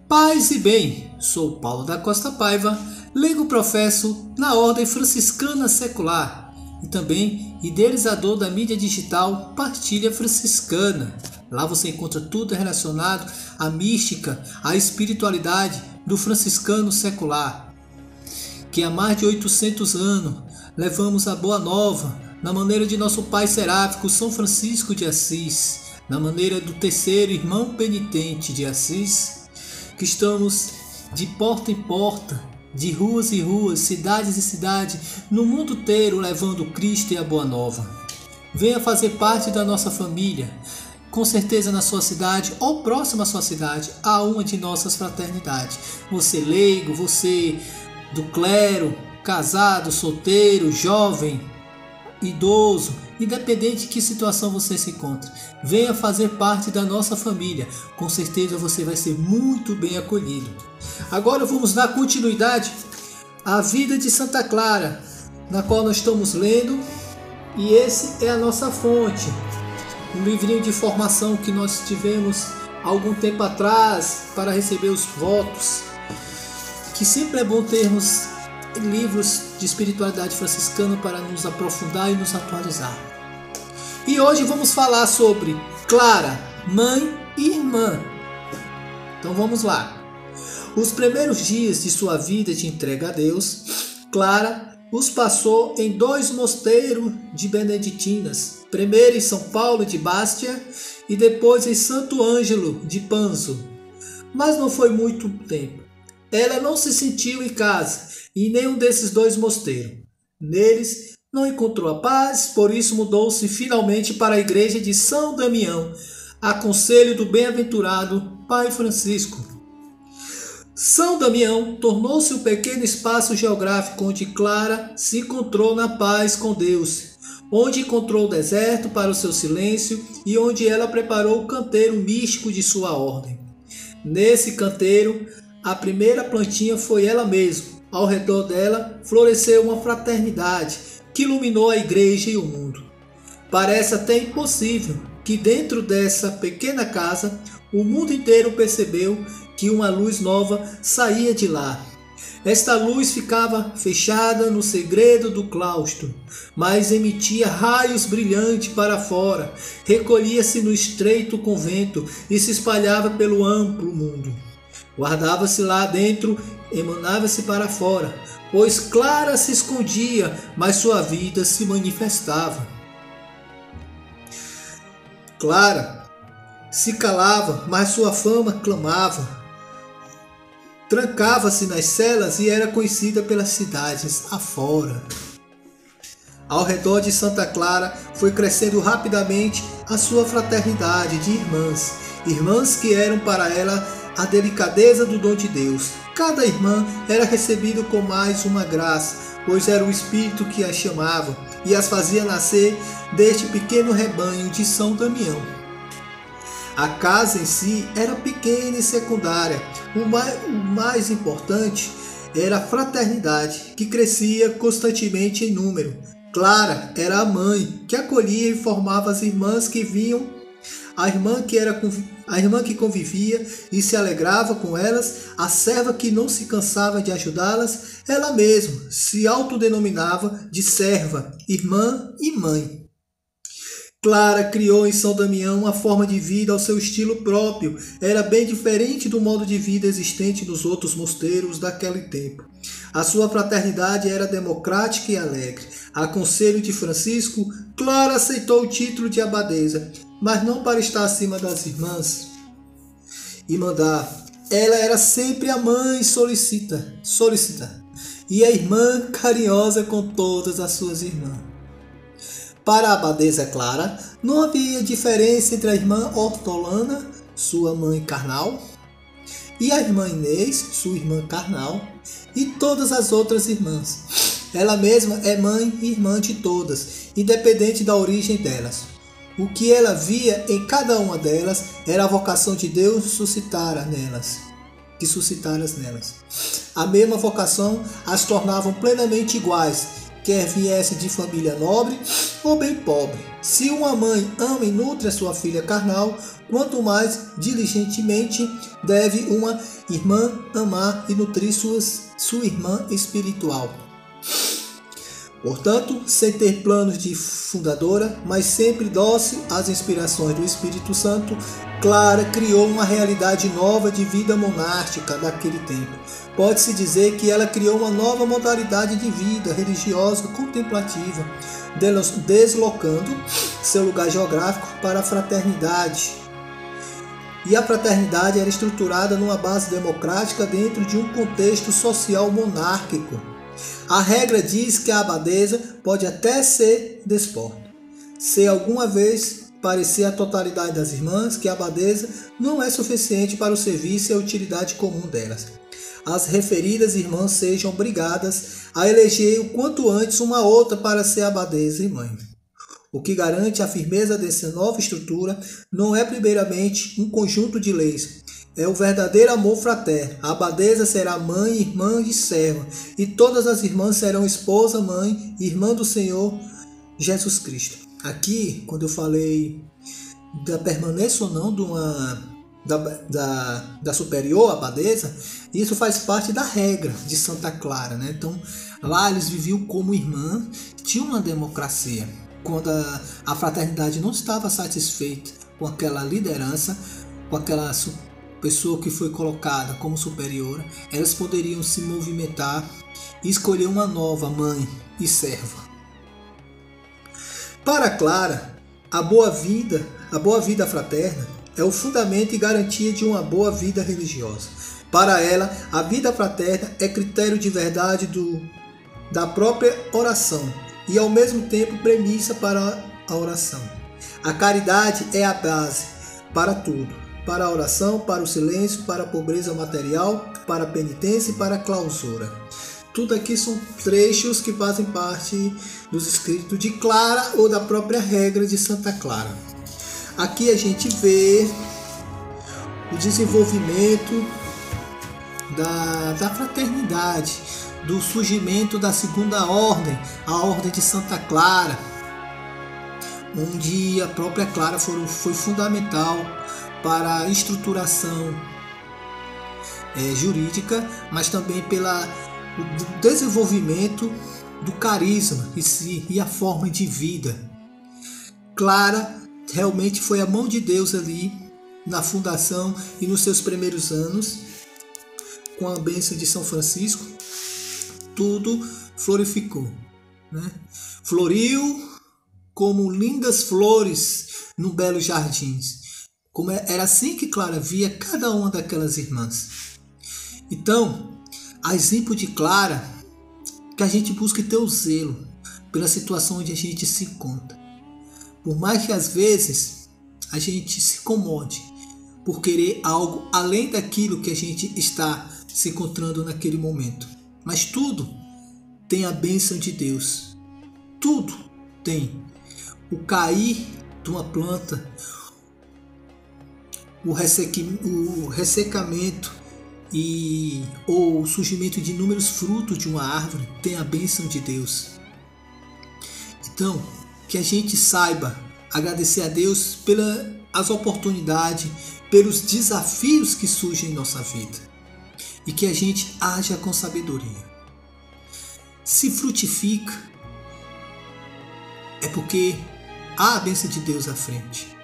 Paz e bem, sou Paulo da Costa Paiva, leigo professo na Ordem Franciscana Secular e também idealizador da mídia digital Partilha Franciscana. Lá você encontra tudo relacionado à mística, à espiritualidade do franciscano secular, que há mais de 800 anos levamos a boa nova na maneira de nosso pai seráfico São Francisco de Assis, na maneira do terceiro irmão penitente de Assis, que estamos de porta em porta, de ruas e ruas, cidades e cidades, no mundo inteiro levando Cristo e a boa nova. Venha fazer parte da nossa família, com certeza na sua cidade ou próxima à sua cidade, há uma de nossas fraternidades. Você leigo, você do clero, casado, solteiro, jovem, idoso, independente de que situação você se encontre, venha fazer parte da nossa família. Com certeza você vai ser muito bem acolhido. Agora vamos dar continuidade à vida de Santa Clara, na qual nós estamos lendo, e esse é a nossa fonte, um livrinho de formação que nós tivemos algum tempo atrás para receber os votos, que sempre é bom termos livros de espiritualidade franciscana para nos aprofundar e nos atualizar. E hoje vamos falar sobre Clara, mãe e irmã. Então vamos lá. Os primeiros dias de sua vida de entrega a Deus, Clara os passou em 2 mosteiros de beneditinas, primeiro em São Paulo de Bastia e depois em Santo Ângelo de Panzo. Mas não foi muito tempo. Ela não se sentiu em casa em nenhum desses 2 mosteiros. Neles não encontrou a paz, por isso mudou-se finalmente para a igreja de São Damião, a conselho do bem-aventurado Pai Francisco. São Damião tornou-se um pequeno espaço geográfico onde Clara se encontrou na paz com Deus, onde encontrou o deserto para o seu silêncio e onde ela preparou o canteiro místico de sua ordem. Nesse canteiro, a primeira plantinha foi ela mesma. Ao redor dela floresceu uma fraternidade que iluminou a igreja e o mundo. Parece até impossível que dentro dessa pequena casa o mundo inteiro percebeu que uma luz nova saía de lá. Esta luz ficava fechada no segredo do claustro, mas ematia raios brilhantes para fora, recolhia-se no estreito convento e se espalhava pelo amplo mundo. Guardava-se lá dentro, emanava-se para fora, pois Clara se escondia, mas sua vida se manifestava. Clara se calava, mas sua fama clamava. Trancava-se nas celas e era conhecida pelas cidades afora. Ao redor de Santa Clara foi crescendo rapidamente a sua fraternidade de irmãs, irmãs que eram para ela a delicadeza do dom de Deus. Cada irmã era recebida com mais uma graça, pois era o Espírito que as chamava e as fazia nascer deste pequeno rebanho de São Damião. A casa em si era pequena e secundária. O mais importante era a fraternidade, que crescia constantemente em número. Clara era a mãe, que acolhia e formava as irmãs que vinham, a irmã que convivia e se alegrava com elas, a serva que não se cansava de ajudá-las, ela mesma se autodenominava de serva, irmã e mãe. Clara criou em São Damião uma forma de vida ao seu estilo próprio. Era bem diferente do modo de vida existente nos outros mosteiros daquele tempo. A sua fraternidade era democrática e alegre. A conselho de Francisco, Clara aceitou o título de abadesa, mas não para estar acima das irmãs e mandar. Ela era sempre a mãe solicita, e a irmã carinhosa com todas as suas irmãs. Para a abadesa Clara, não havia diferença entre a irmã Hortolana, sua mãe carnal, e a irmã Inês, sua irmã carnal, e todas as outras irmãs. Ela mesma é mãe e irmã de todas, independente da origem delas. O que ela via em cada uma delas era a vocação de Deus que suscitara nelas. A mesma vocação as tornavam plenamente iguais, quer viesse de família nobre ou bem pobre. Se uma mãe ama e nutre a sua filha carnal, quanto mais diligentemente deve uma irmã amar e nutrir sua irmã espiritual. Portanto, sem ter planos de fundadora, mas sempre dócil às inspirações do Espírito Santo, Clara criou uma realidade nova de vida monástica daquele tempo. Pode-se dizer que ela criou uma nova modalidade de vida religiosa contemplativa, deslocando seu lugar geográfico para a fraternidade. E a fraternidade era estruturada numa base democrática dentro de um contexto social monárquico. A regra diz que a abadesa pode até ser despota. Se alguma vez parecer a totalidade das irmãs que a abadesa não é suficiente para o serviço e a utilidade comum delas, as referidas irmãs sejam obrigadas a eleger o quanto antes uma outra para ser abadesa e mãe. O que garante a firmeza dessa nova estrutura não é primeiramente um conjunto de leis, é o verdadeiro amor fraterno. A abadesa será mãe, irmã e serva, e todas as irmãs serão esposa, mãe, irmã do Senhor Jesus Cristo. Aqui, quando eu falei da permanência ou não da superior abadesa, isso faz parte da regra de Santa Clara, né? Então, lá eles viviam como irmã, tinha uma democracia. Quando a fraternidade não estava satisfeita com aquela liderança, com aquela pessoa que foi colocada como superior, elas poderiam se movimentar e escolher uma nova mãe e serva. Para Clara, a boa vida fraterna é o fundamento e garantia de uma boa vida religiosa. Para ela, a vida fraterna é critério de verdade da própria oração e ao mesmo tempo premissa para a oração. A caridade é a base para tudo. Para a oração, para o silêncio, para a pobreza material, para a penitência e para a clausura. Tudo aqui são trechos que fazem parte dos escritos de Clara ou da própria regra de Santa Clara. Aqui a gente vê o desenvolvimento da fraternidade, do surgimento da segunda ordem, a ordem de Santa Clara, onde a própria Clara foi fundamental para a estruturação jurídica, mas também pelo desenvolvimento do carisma e a forma de vida. Clara realmente foi a mão de Deus ali na fundação e nos seus primeiros anos, com a bênção de São Francisco, tudo florificou, né? Floriu como lindas flores num belo jardim. Era assim que Clara via cada uma daquelas irmãs. Então, a exemplo de Clara, que a gente busque ter o zelo pela situação onde a gente se encontra. Por mais que às vezes a gente se incomode por querer algo além daquilo que a gente está se encontrando naquele momento. Mas tudo tem a bênção de Deus. Tudo tem. O cair de uma planta, o ressecamento ou o surgimento de inúmeros frutos de uma árvore tem a bênção de Deus. Então, que a gente saiba agradecer a Deus pelas oportunidades, pelos desafios que surgem em nossa vida e que a gente haja com sabedoria. Se frutifica, é porque há a bênção de Deus à frente.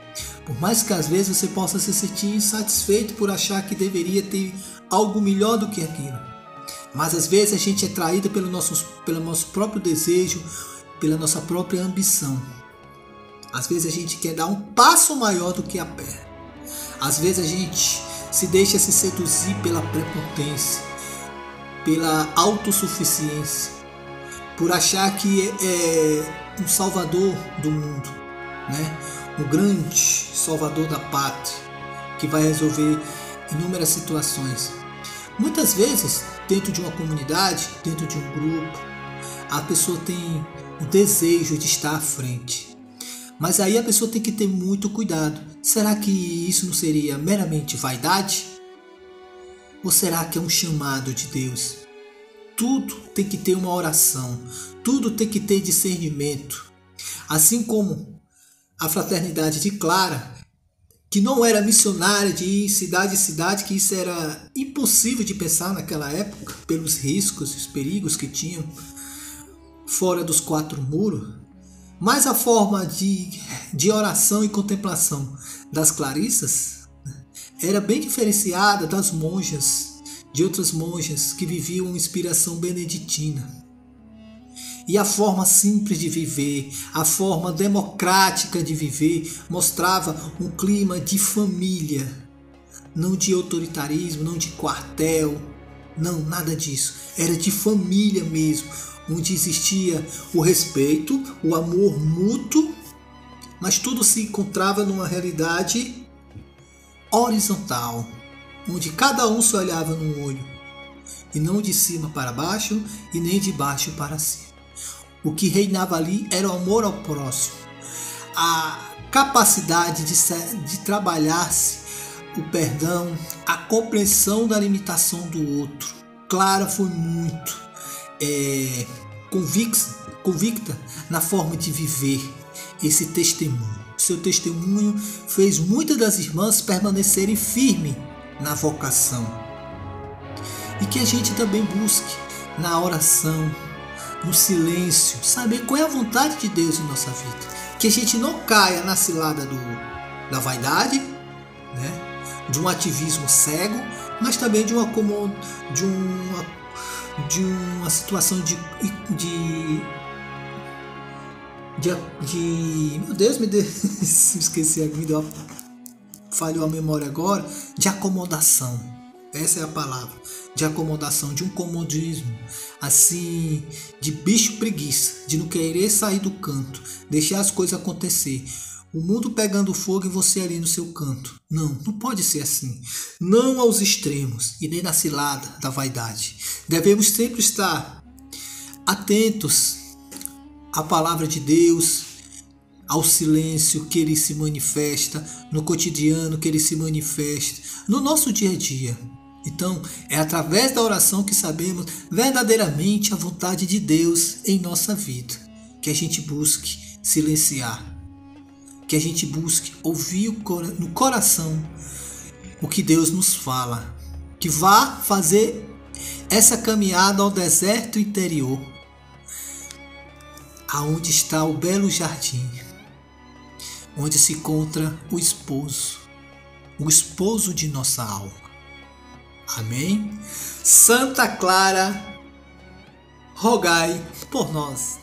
Por mais que às vezes você possa se sentir insatisfeito por achar que deveria ter algo melhor do que aquilo. Mas às vezes a gente é traído pelo nosso próprio desejo, pela nossa própria ambição. Às vezes a gente quer dar um passo maior do que a perna. Às vezes a gente se deixa se seduzir pela prepotência, pela autossuficiência, por achar que é um salvador do mundo, né? Um grande salvador da pátria que vai resolver inúmeras situações. Muitas vezes, dentro de uma comunidade, dentro de um grupo, a pessoa tem o desejo de estar à frente. Mas aí a pessoa tem que ter muito cuidado. Será que isso não seria meramente vaidade? Ou será que é um chamado de Deus? Tudo tem que ter uma oração. Tudo tem que ter discernimento. Assim como a fraternidade de Clara, que não era missionária de ir cidade em cidade, que isso era impossível de pensar naquela época, pelos riscos e os perigos que tinham fora dos quatro muros. Mas a forma de oração e contemplação das clarissas era bem diferenciada das monjas, de outras monjas que viviam inspiração beneditina. E a forma simples de viver, a forma democrática de viver, mostrava um clima de família, não de autoritarismo, não de quartel, não, nada disso. Era de família mesmo, onde existia o respeito, o amor mútuo, mas tudo se encontrava numa realidade horizontal, onde cada um se olhava no olho, e não de cima para baixo e nem de baixo para cima. O que reinava ali era o amor ao próximo, a capacidade de trabalhar-se o perdão, a compreensão da limitação do outro. Clara foi muito convicta na forma de viver esse testemunho. Seu testemunho fez muitas das irmãs permanecerem firmes na vocação. E que a gente também busque na oração, no silêncio, saber qual é a vontade de Deus em nossa vida. Que a gente não caia na cilada da vaidade, né? De um ativismo cego, mas também de uma situação de meu Deus, me esqueci, falhou a memória agora, de acomodação. Essa é a palavra, de acomodação, de um comodismo, assim, de bicho preguiça, de não querer sair do canto, deixar as coisas acontecer. O mundo pegando fogo e você ali no seu canto. Não pode ser assim. Não aos extremos e nem na cilada da vaidade. Devemos sempre estar atentos à palavra de Deus, ao silêncio que ele se manifesta, no cotidiano que ele se manifesta, no nosso dia a dia. Então, é através da oração que sabemos verdadeiramente a vontade de Deus em nossa vida. Que a gente busque silenciar, que a gente busque ouvir no coração o que Deus nos fala. Que vá fazer essa caminhada ao deserto interior, aonde está o belo jardim, onde se encontra o esposo de nossa alma. Amém? Santa Clara, rogai por nós.